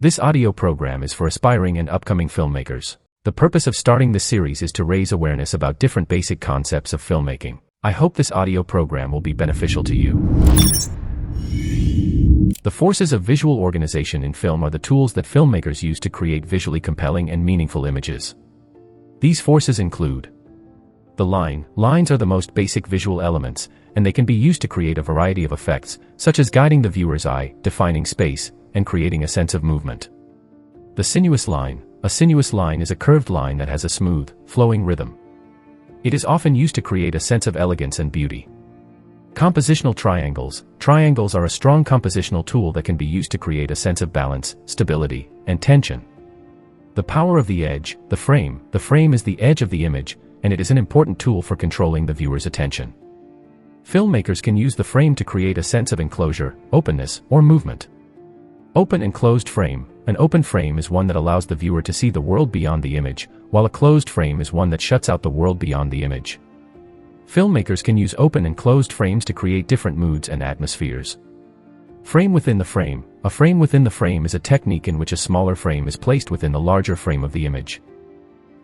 This audio program is for aspiring and upcoming filmmakers. The purpose of starting this series is to raise awareness about different basic concepts of filmmaking. I hope this audio program will be beneficial to you. The forces of visual organization in film are the tools that filmmakers use to create visually compelling and meaningful images. These forces include the line. Lines are the most basic visual elements, and they can be used to create a variety of effects, such as guiding the viewer's eye, defining space, and creating a sense of movement. The sinuous line. A sinuous line is a curved line that has a smooth, flowing rhythm. It is often used to create a sense of elegance and beauty. Compositional triangles. Triangles are a strong compositional tool that can be used to create a sense of balance, stability, and tension. The power of the edge. The frame. The frame is the edge of the image, and it is an important tool for controlling the viewer's attention. Filmmakers can use the frame to create a sense of enclosure, openness, or movement. Open and closed frame. An open frame is one that allows the viewer to see the world beyond the image, while a closed frame is one that shuts out the world beyond the image. Filmmakers can use open and closed frames to create different moods and atmospheres. Frame within the frame. A frame within the frame is a technique in which a smaller frame is placed within the larger frame of the image.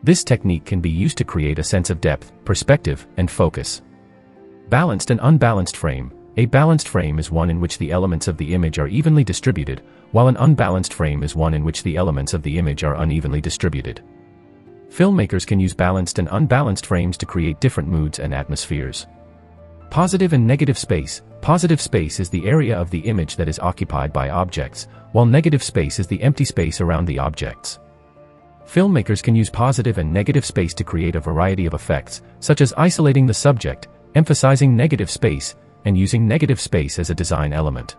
This technique can be used to create a sense of depth, perspective, and focus. Balanced and unbalanced frame. A balanced frame is one in which the elements of the image are evenly distributed, while an unbalanced frame is one in which the elements of the image are unevenly distributed. Filmmakers can use balanced and unbalanced frames to create different moods and atmospheres. Positive and negative space. Positive space is the area of the image that is occupied by objects, while negative space is the empty space around the objects. Filmmakers can use positive and negative space to create a variety of effects, such as isolating the subject, emphasizing negative space, and using negative space as a design element.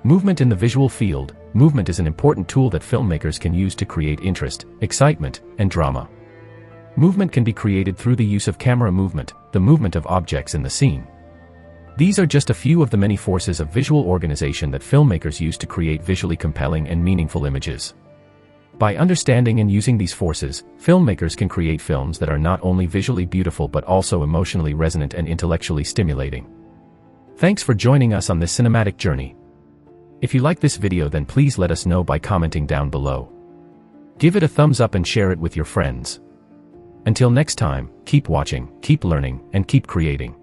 Movement in the visual field. Movement is an important tool that filmmakers can use to create interest, excitement, and drama. Movement can be created through the use of camera movement, the movement of objects in the scene. These are just a few of the many forces of visual organization that filmmakers use to create visually compelling and meaningful images. By understanding and using these forces, filmmakers can create films that are not only visually beautiful but also emotionally resonant and intellectually stimulating. Thanks for joining us on this cinematic journey. If you like this video, then please let us know by commenting down below. Give it a thumbs up and share it with your friends. Until next time, keep watching, keep learning, and keep creating.